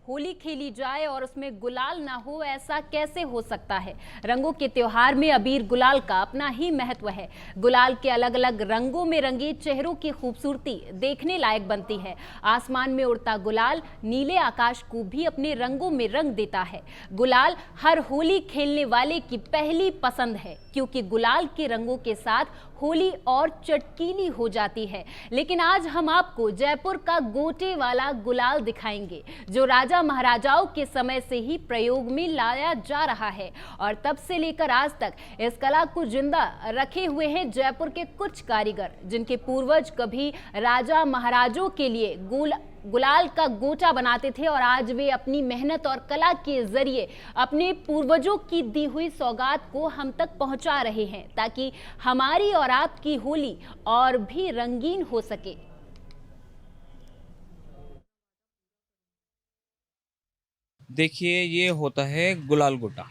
होली खेली जाए और उसमें गुलाल ना हो, ऐसा कैसे हो सकता है। रंगों के त्योहार में अबीर गुलाल का अपना ही महत्व है। गुलाल के अलग अलग रंगों में रंगे चेहरों की खूबसूरती देखने लायक बनती है। आसमान में उड़ता गुलाल नीले आकाश को भी अपने रंगों में रंग देता है। गुलाल हर होली खेलने वाले की पहली पसंद है, क्योंकि गुलाल के रंगों के साथ होली और चटकीली हो जाती है। लेकिन आज हम आपको जयपुर का गोटे वाला गुलाल दिखाएंगे, जो राजा महाराजाओं के समय से ही प्रयोग में लाया जा रहा है और तब से लेकर आज तक इस कला को जिंदा रखे हुए हैं जयपुर के कुछ कारीगर, जिनके पूर्वज कभी राजा महाराजों के लिए गुलाल का गोटा बनाते थे और आज वे अपनी मेहनत और कला के जरिए अपने पूर्वजों की दी हुई सौगात को हम तक पहुंचा रहे हैं, ताकि हमारी और आपकी होली और भी रंगीन हो सके। देखिए, ये होता है गुलाल गोटा।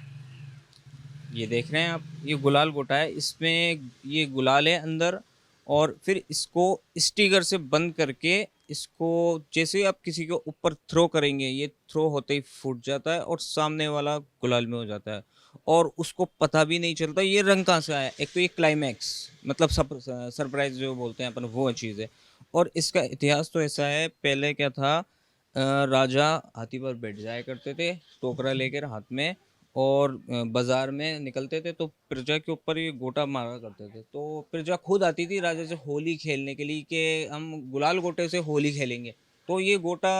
ये देख रहे हैं आप, ये गुलाल गोटा है। इसमें ये गुलाल है अंदर, और फिर इसको स्टिकर से बंद करके इसको जैसे ही आप किसी के ऊपर थ्रो करेंगे, ये थ्रो होते ही फूट जाता है और सामने वाला गुलाल में हो जाता है, और उसको पता भी नहीं चलता ये रंग कहाँ से आया। एक तो ये क्लाइमैक्स, मतलब सरप्राइज जो बोलते हैं अपन, वो चीज़ है। और इसका इतिहास तो ऐसा है, पहले क्या था, राजा हाथी पर बैठ जाया करते थे टोकरा लेकर हाथ में, और बाजार में निकलते थे तो प्रजा के ऊपर ये गोटा मारा करते थे। तो प्रजा खुद आती थी राजा से होली खेलने के लिए कि हम गुलाल गोटे से होली खेलेंगे। तो ये गोटा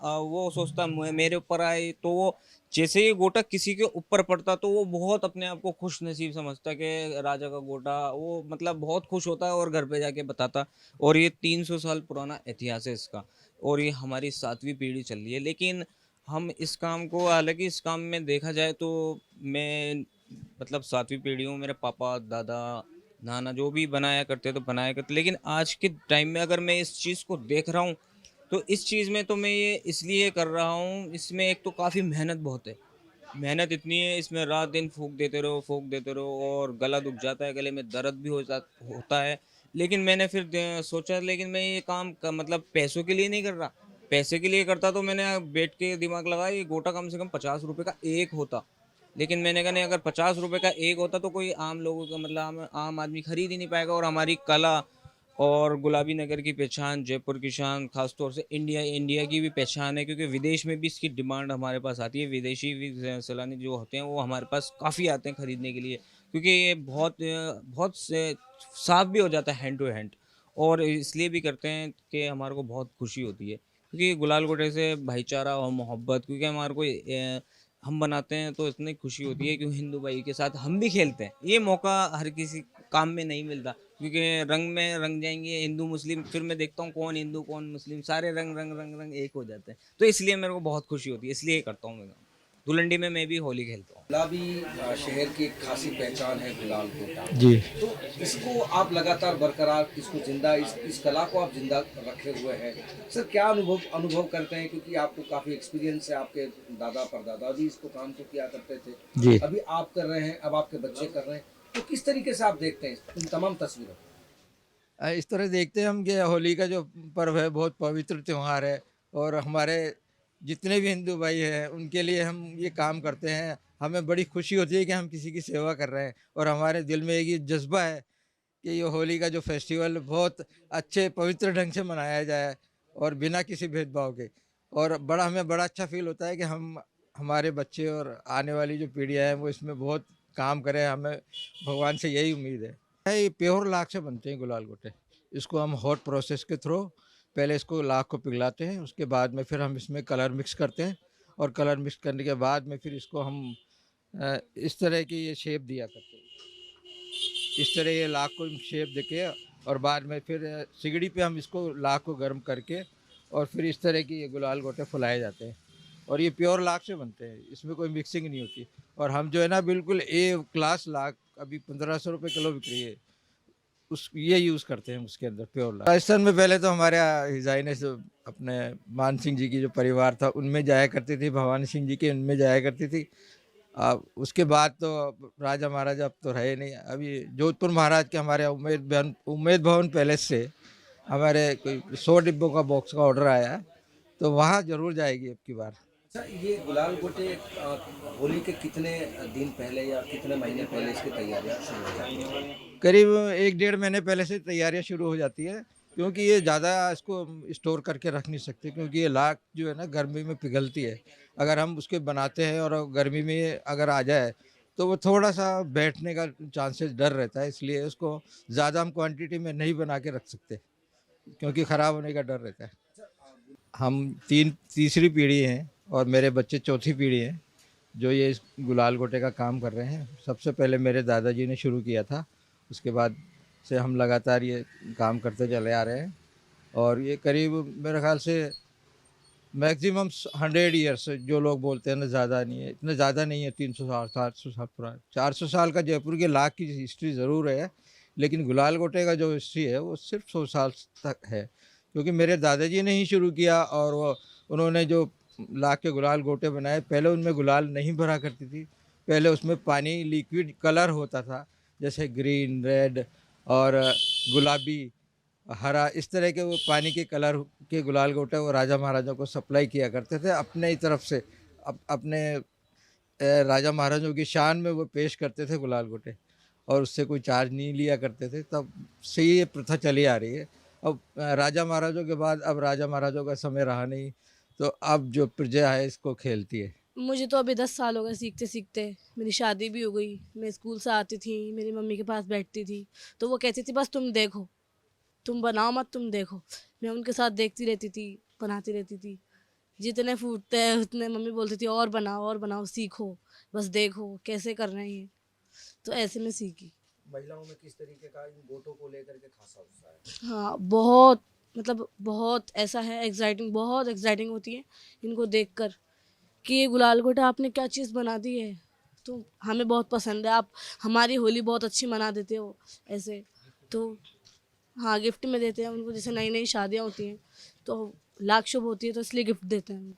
वो सोचता मेरे ऊपर आए, तो वो जैसे ये गोटा किसी के ऊपर पड़ता तो वो बहुत अपने आप को खुश नसीब समझता कि राजा का गोटा, वो मतलब बहुत खुश होता है और घर पे जाके बताता। और ये 300 साल पुराना इतिहास है इसका, और ये हमारी 7वीं पीढ़ी चल रही है। लेकिन हम इस काम को, हालांकि इस काम में देखा जाए तो मैं मतलब 7वीं पीढ़ी हूँ। मेरे पापा, दादा, नाना जो भी बनाया करते तो बनाया करते, लेकिन आज के टाइम में अगर मैं इस चीज़ को देख रहा हूँ तो इस चीज़ में तो मैं ये इसलिए कर रहा हूँ, इसमें एक तो काफ़ी मेहनत बहुत है। मेहनत इतनी है, इसमें रात दिन फूँक देते रहो और गला दुख जाता है, गले में दर्द भी होता है। लेकिन मैंने फिर सोचा, लेकिन मैं ये काम मतलब पैसों के लिए नहीं कर रहा। पैसे के लिए करता तो मैंने बैठ के दिमाग लगाया, ये गोटा कम से कम 50 रुपए का एक होता। लेकिन मैंने कहा नहीं, अगर 50 रुपए का एक होता तो कोई आम लोगों का, मतलब आम आदमी खरीद ही नहीं पाएगा। और हमारी कला और गुलाबी नगर की पहचान, जयपुर की शान, खासतौर से इंडिया इंडिया की भी पहचान है, क्योंकि विदेश में भी इसकी डिमांड हमारे पास आती है। विदेशी भी सैलानी जो होते हैं वो हमारे पास काफ़ी आते हैं खरीदने के लिए, क्योंकि ये बहुत साफ भी हो जाता है हैंड टू हैंड। और इसलिए भी करते हैं कि हमारे को बहुत खुशी होती है, क्योंकि गुलाल गोटे से भाईचारा और मोहब्बत, क्योंकि हमारे को हम बनाते हैं तो इतनी खुशी होती है कि हिंदू भाई के साथ हम भी खेलते हैं। ये मौका हर किसी काम में नहीं मिलता, क्योंकि रंग में रंग जाएंगे हिंदू मुस्लिम, फिर मैं देखता हूँ कौन हिंदू कौन मुस्लिम, सारे रंग रंग रंग रंग एक हो जाते हैं। तो इसलिए मेरे को बहुत खुशी होती है, इसलिए करता हूँ मैं। धुलंडी में मैं भी होली खेलता हूँ। गुलाबी शहर की एक खासी पहचान है गुलाल कोटा। जी। तो इसको आप लगातार बरकरार, इसको जिंदा, इस कला को आप जिंदा रखे हुए हैं। सर, क्या अनुभव करते हैं, क्योंकि आपको काफ़ी एक्सपीरियंस है, आपके दादा परदादा भी इसको काम को किया करते थे। जी। अभी आप कर रहे हैं, अब आपके बच्चे कर रहे हैं, तो किस तरीके से आप देखते हैं इन तमाम तस्वीरों को? इस तरह देखते हैं हम कि होली का जो पर्व है बहुत पवित्र त्यौहार है, और हमारे जितने भी हिंदू भाई हैं उनके लिए हम ये काम करते हैं। हमें बड़ी खुशी होती है कि हम किसी की सेवा कर रहे हैं, और हमारे दिल में एक ये जज्बा है कि ये होली का जो फेस्टिवल बहुत अच्छे पवित्र ढंग से मनाया जाए, और बिना किसी भेदभाव के। और हमें बड़ा अच्छा फील होता है कि हम, हमारे बच्चे और आने वाली जो पीढ़ियाँ हैं वो इसमें बहुत काम करें। हमें भगवान से यही उम्मीद है। ये प्योर लाख से बनते हैं गुलाल गोटे। इसको हम हॉट प्रोसेस के थ्रू पहले इसको लाख को पिघलाते हैं, उसके बाद में फिर हम इसमें कलर मिक्स करते हैं, और कलर मिक्स करने के बाद में फिर इसको हम इस तरह की ये शेप दिया करते हैं। इस तरह ये लाख को शेप देके, और बाद में फिर सिगड़ी पे हम इसको लाख को गर्म करके, और फिर इस तरह की ये गुलाल गोटे फुलाए जाते हैं। और ये प्योर लाख से बनते हैं, इसमें कोई मिक्सिंग नहीं होती। और हम जो है ना बिल्कुल ए क्लास लाख, अभी 1500 रुपये किलो बिक रही है, उस ये यूज़ करते हैं उसके अंदर प्योर लाख। राजस्थान में पहले तो हमारे हिजाइने से अपने मान सिंह जी की जो परिवार था उनमें जाया करती थी, भवानी सिंह जी के उनमें जाया करती थी। अब उसके बाद तो राजा महाराजा अब तो रहे नहीं। अभी जोधपुर महाराज के हमारे उम्मेद भवन पैलेस से हमारे कोई 100 डिब्बों का बॉक्स का ऑर्डर आया है, तो वहाँ ज़रूर जाएगी अब की बार। अच्छा, ये गुलाल गोटे होली के कितने दिन पहले या कितने महीने पहले इसकी तैयारियां शुरू हो जाती हैं? करीब 1 डेढ़ महीने पहले से तैयारियां शुरू हो जाती है, क्योंकि ये ज़्यादा इसको स्टोर करके रख नहीं सकते, क्योंकि ये लाख जो है ना गर्मी में पिघलती है। अगर हम उसके बनाते हैं और गर्मी में अगर आ जाए तो वो थोड़ा सा बैठने का चांसेस डर रहता है, इसलिए उसको ज़्यादा हम क्वांटिटी में नहीं बना के रख सकते, क्योंकि ख़राब होने का डर रहता है। हम तीसरी पीढ़ी हैं और मेरे बच्चे चौथी पीढ़ी हैं जो ये इस गुलाल गोटे का काम कर रहे हैं। सबसे पहले मेरे दादाजी ने शुरू किया था, उसके बाद से हम लगातार ये काम करते चले आ रहे हैं। और ये करीब मेरे ख्याल से मैक्सिमम 100 ईयर्स जो लोग बोलते हैं ना, ज़्यादा नहीं है, इतना ज़्यादा नहीं है, 300 साल 700 साल पुराना, 400 साल का जयपुर के लाख की हिस्ट्री ज़रूर है, लेकिन गुलाल गोटे का जो हिस्ट्री है वो सिर्फ 100 साल तक है, क्योंकि मेरे दादाजी ने ही शुरू किया। और वो उन्होंने जो लाख के गुलाल गोटे बनाए, पहले उनमें गुलाल नहीं भरा करती थी, पहले उसमें पानी लिक्विड कलर होता था, जैसे ग्रीन, रेड और गुलाबी, हरा, इस तरह के वो पानी के कलर के गुलाल गोटे वो राजा महाराजाओं को सप्लाई किया करते थे अपने ही तरफ से। अपने राजा महाराजाओं की शान में वो पेश करते थे गुलाल गोटे, और उससे कोई चार्ज नहीं लिया करते थे। तब से ये प्रथा चली आ रही है। अब राजा महाराजों के बाद अब राजा महाराजों का समय रहा नहीं, तो अब जो प्रजा है इसको खेलती है। मुझे तो अभी 10 साल हो गए सीखते सीखते। मेरी शादी भी हो गई। मैं स्कूल से आती थी, मेरी मम्मी के पास बैठती थी, तो वो कहती थी बस तुम देखो, तुम बनाओ मत, तुम देखो। मैं उनके साथ देखती रहती थी, बनाती रहती थी। जितने फूटते हैं उतने मम्मी बोलती थी और बनाओ, सीखो, बस देखो कैसे कर रहे हैं। तो ऐसे में सीखी। महिलाओं में किस तरीके का इन गोटों को लेकर के खासा उत्साह है? हाँ, बहुत, मतलब बहुत ऐसा है, एक्साइटिंग, बहुत एक्साइटिंग होती है इनको देखकर कि ये गुलाल गोटा आपने क्या चीज़ बना दी है। तो हमें बहुत पसंद है, आप हमारी होली बहुत अच्छी मना देते हो ऐसे। तो हाँ, गिफ्ट में देते हैं उनको, जैसे नई नई शादियाँ होती हैं तो लाख शुभ होती है तो इसलिए गिफ्ट देते हैं हम।